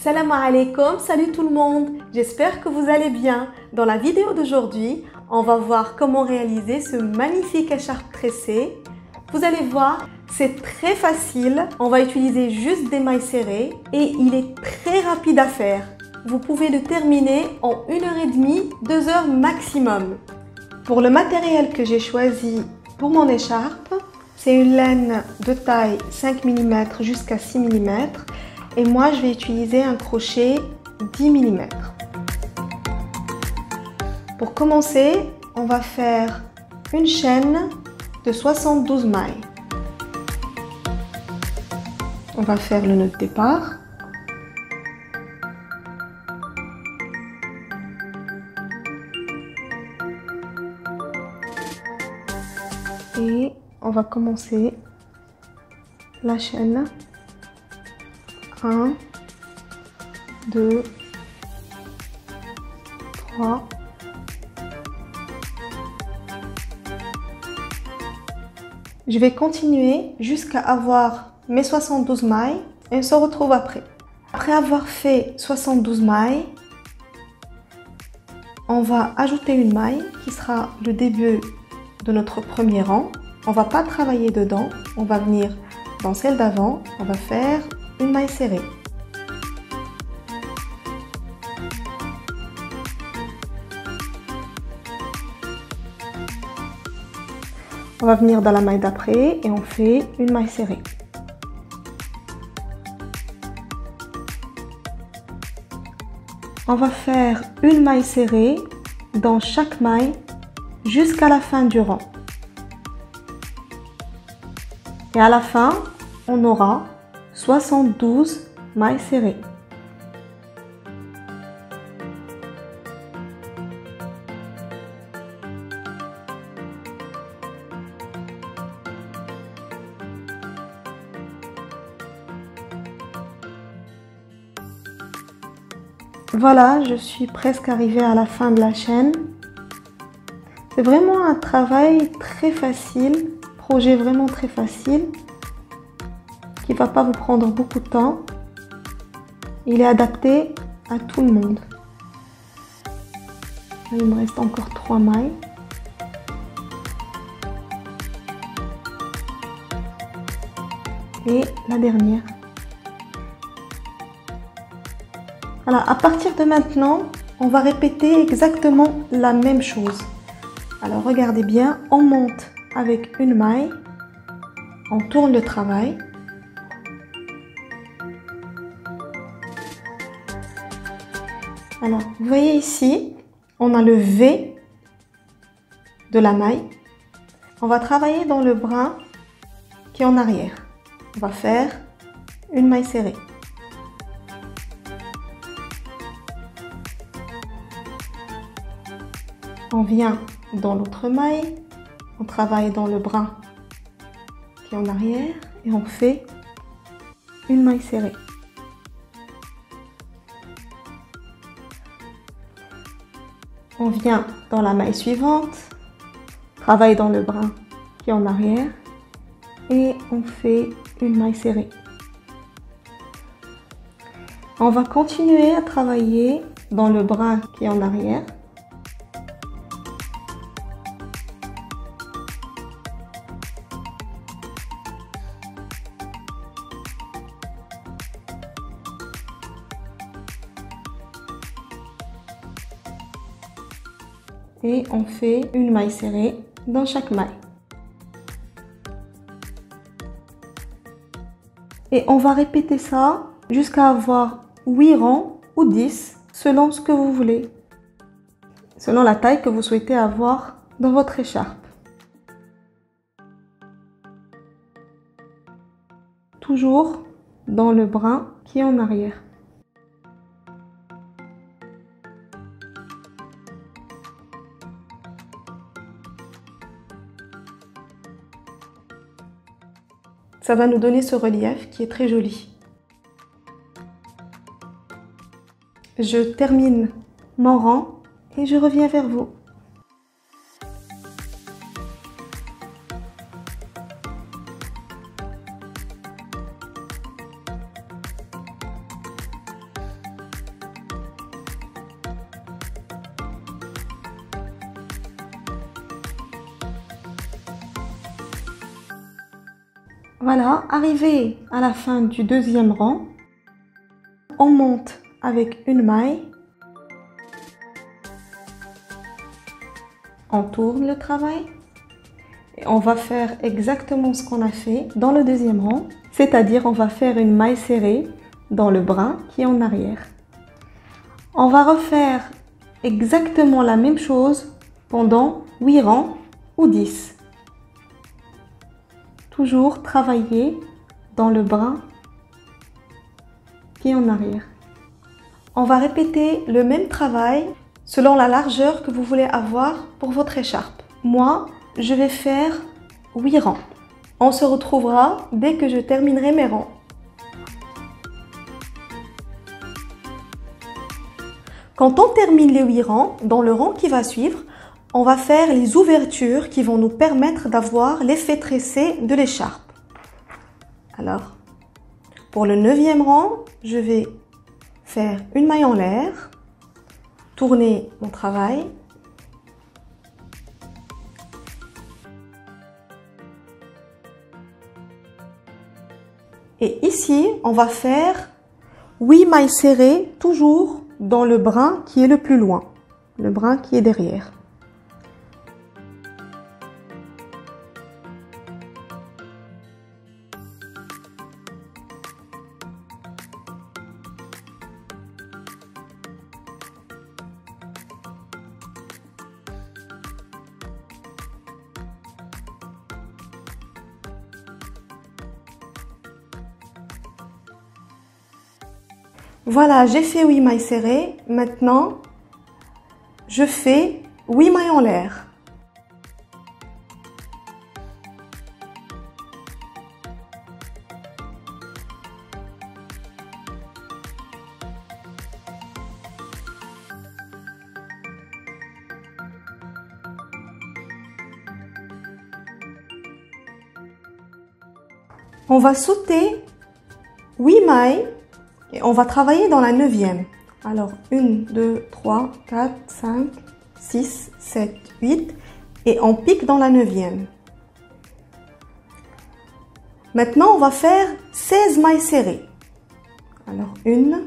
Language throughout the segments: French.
Salam alaikum, salut tout le monde, j'espère que vous allez bien. Dans la vidéo d'aujourd'hui, on va voir comment réaliser ce magnifique écharpe tressée. Vous allez voir, c'est très facile, on va utiliser juste des mailles serrées et il est très rapide à faire. Vous pouvez le terminer en 1h30, 2 heures maximum. Pour le matériel que j'ai choisi pour mon écharpe, c'est une laine de taille 5 mm jusqu'à 6 mm et moi je vais utiliser un crochet 10 mm. Pour commencer, on va faire une chaîne de 72 mailles. On va faire le nœud de départ. Et on va commencer la chaîne. 1, 2, 3. Je vais continuer jusqu'à avoir mes 72 mailles et on se retrouve après. Après avoir fait 72 mailles, on va ajouter une maille qui sera le début de notre premier rang. On va pas travailler dedans, on va venir dans celle d'avant, on va faire une maille serrée. On va venir dans la maille d'après et on fait une maille serrée. On va faire une maille serrée dans chaque maille jusqu'à la fin du rang. Et à la fin, on aura 72 mailles serrées. Voilà, je suis presque arrivée à la fin de la chaîne. C'est vraiment un travail très facile, projet vraiment très facile, qui ne va pas vous prendre beaucoup de temps. Il est adapté à tout le monde. Il me reste encore 3 mailles. Et la dernière. Voilà, à partir de maintenant, on va répéter exactement la même chose. Alors regardez bien, on monte avec une maille, on tourne le travail. Alors, vous voyez ici, on a le V de la maille. On va travailler dans le brin qui est en arrière. On va faire une maille serrée. On vient dans l'autre maille, on travaille dans le brin qui est en arrière et on fait une maille serrée. On vient dans la maille suivante, travaille dans le brin qui est en arrière et on fait une maille serrée. On va continuer à travailler dans le brin qui est en arrière. Et on fait une maille serrée dans chaque maille. Et on va répéter ça jusqu'à avoir 8 rangs ou 10 selon ce que vous voulez, selon la taille que vous souhaitez avoir dans votre écharpe. Toujours dans le brin qui est en arrière. Ça va nous donner ce relief qui est très joli. Je termine mon rang et je reviens vers vous. Voilà, arrivé à la fin du deuxième rang, on monte avec une maille, on tourne le travail et on va faire exactement ce qu'on a fait dans le deuxième rang, c'est-à-dire on va faire une maille serrée dans le brin qui est en arrière. On va refaire exactement la même chose pendant 8 rangs ou 10. Toujours travailler dans le brin qui est en arrière. On va répéter le même travail selon la largeur que vous voulez avoir pour votre écharpe. Moi, je vais faire 8 rangs. On se retrouvera dès que je terminerai mes rangs. Quand on termine les 8 rangs, dans le rang qui va suivre, on va faire les ouvertures qui vont nous permettre d'avoir l'effet tressé de l'écharpe. Alors, pour le 9e rang, je vais faire une maille en l'air, tourner mon travail, et ici, on va faire 8 mailles serrées, toujours dans le brin qui est le plus loin, le brin qui est derrière. Voilà, j'ai fait 8 mailles serrées. Maintenant, je fais 8 mailles en l'air. On va sauter 8 mailles. Et on va travailler dans la 9e. Alors, 1, 2, 3, 4, 5, 6, 7, 8. Et on pique dans la 9e. Maintenant, on va faire 16 mailles serrées. Alors, 1,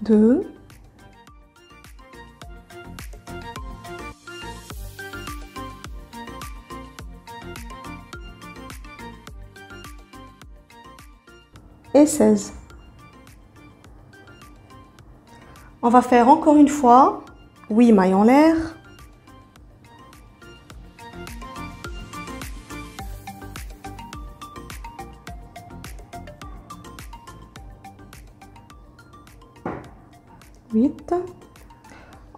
2, et 16. On va faire encore une fois 8 mailles en l'air.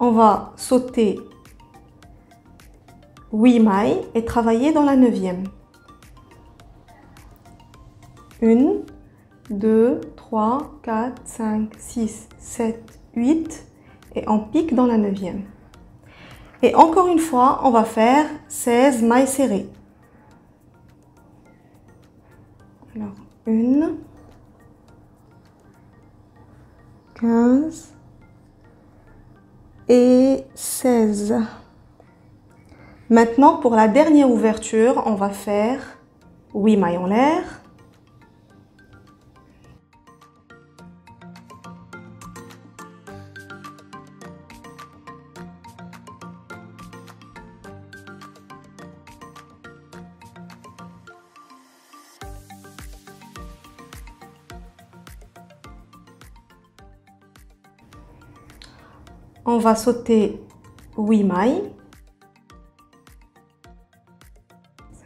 On va sauter 8 mailles et travailler dans la 9e. 1, 2, 3, 4, 5, 6, 7, 8 et on pique dans la 9e. Et encore une fois, on va faire 16 mailles serrées. Alors, 1, 15 et 16. Maintenant, pour la dernière ouverture, on va faire 8 mailles en l'air. On va sauter 8 mailles.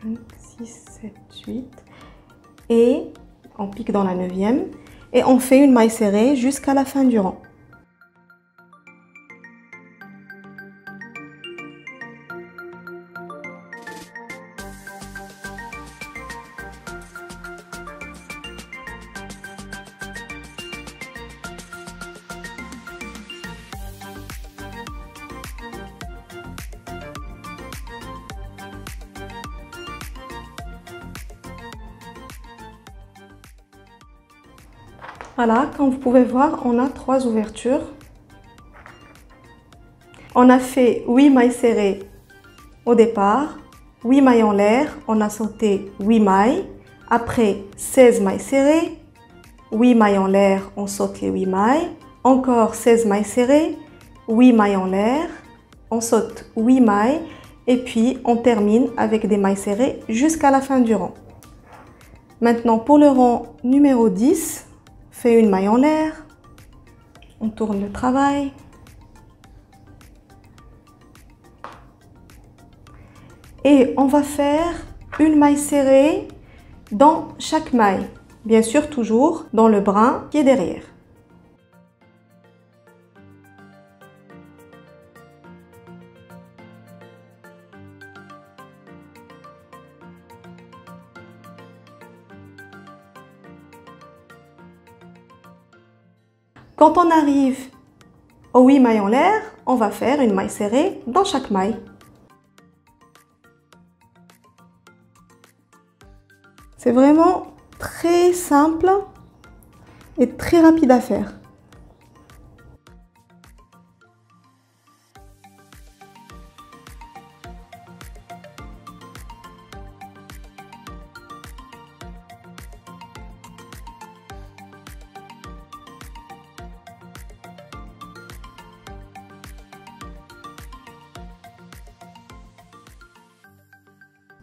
5, 6, 7, 8. Et on pique dans la 9e. Et on fait une maille serrée jusqu'à la fin du rang. Voilà, comme vous pouvez voir, on a 3 ouvertures. On a fait 8 mailles serrées au départ, 8 mailles en l'air, on a sauté 8 mailles, après 16 mailles serrées, 8 mailles en l'air, on saute les 8 mailles, encore 16 mailles serrées, 8 mailles en l'air, on saute 8 mailles et puis on termine avec des mailles serrées jusqu'à la fin du rang. Maintenant pour le rang numéro 10, fait une maille en l'air, on tourne le travail. Et on va faire une maille serrée dans chaque maille. Bien sûr, toujours dans le brin qui est derrière. Quand on arrive aux 8 mailles en l'air, on va faire une maille serrée dans chaque maille. C'est vraiment très simple et très rapide à faire.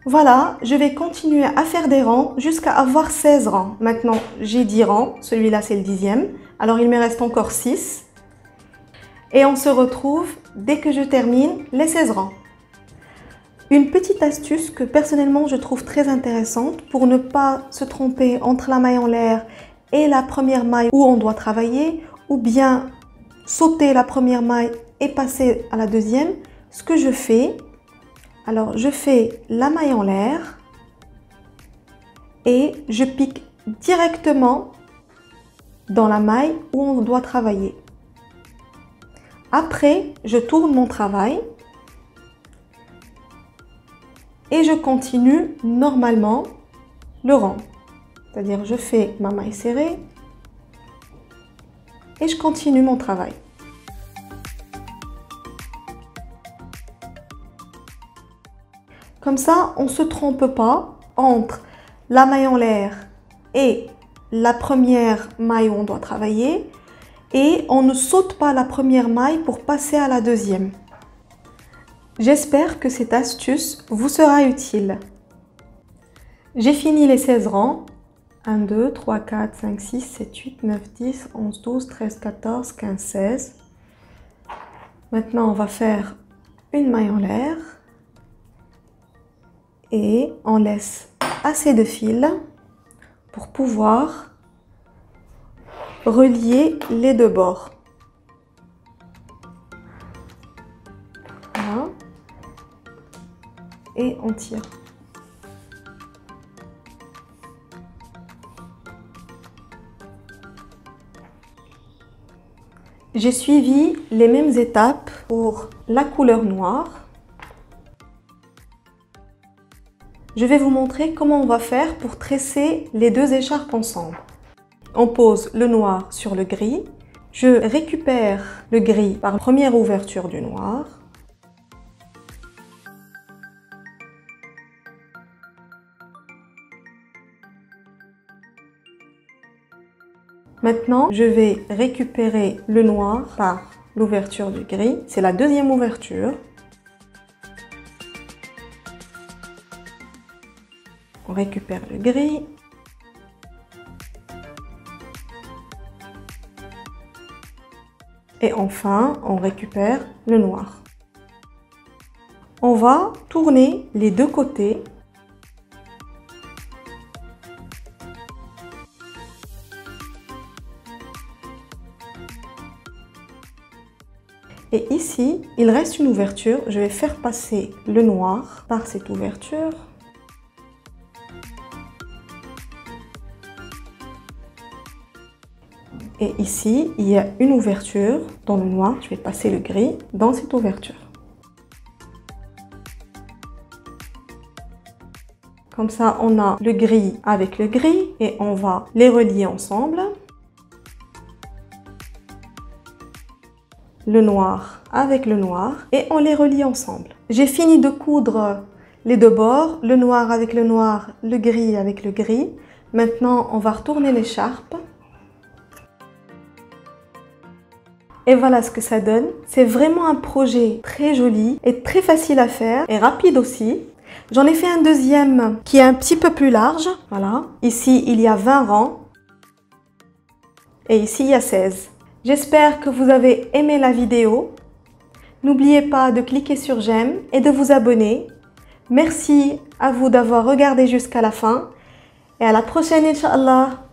Voilà, je vais continuer à faire des rangs jusqu'à avoir 16 rangs. Maintenant, j'ai 10 rangs, celui-là c'est le 10e. Alors il me reste encore 6. Et on se retrouve dès que je termine les 16 rangs. Une petite astuce que personnellement je trouve très intéressante pour ne pas se tromper entre la maille en l'air et la première maille où on doit travailler, ou bien sauter la première maille et passer à la deuxième. Ce que je fais, alors je fais la maille en l'air et je pique directement dans la maille où on doit travailler. Après, je tourne mon travail et je continue normalement le rang. C'est-à-dire je fais ma maille serrée et je continue mon travail. Comme ça, on ne se trompe pas entre la maille en l'air et la première maille où on doit travailler, et on ne saute pas la première maille pour passer à la deuxième. J'espère que cette astuce vous sera utile. J'ai fini les 16 rangs. 1, 2, 3, 4, 5, 6, 7, 8, 9, 10, 11, 12, 13, 14, 15, 16. Maintenant, on va faire une maille en l'air. Et on laisse assez de fil pour pouvoir relier les deux bords. Voilà. Et on tire. J'ai suivi les mêmes étapes pour la couleur noire. Je vais vous montrer comment on va faire pour tresser les deux écharpes ensemble. On pose le noir sur le gris. Je récupère le gris par la première ouverture du noir. Maintenant, je vais récupérer le noir par l'ouverture du gris. C'est la deuxième ouverture. On récupère le gris. Et enfin, on récupère le noir. On va tourner les deux côtés. Et ici, il reste une ouverture. Je vais faire passer le noir par cette ouverture. Et ici, il y a une ouverture dans le noir. Je vais passer le gris dans cette ouverture. Comme ça, on a le gris avec le gris et on va les relier ensemble. Le noir avec le noir et on les relie ensemble. J'ai fini de coudre les deux bords, le noir avec le noir, le gris avec le gris. Maintenant, on va retourner l'écharpe. Et voilà ce que ça donne. C'est vraiment un projet très joli et très facile à faire et rapide aussi. J'en ai fait un deuxième qui est un petit peu plus large. Voilà. Ici, il y a 20 rangs. Et ici, il y a 16. J'espère que vous avez aimé la vidéo. N'oubliez pas de cliquer sur j'aime et de vous abonner. Merci à vous d'avoir regardé jusqu'à la fin. Et à la prochaine, Inch'Allah.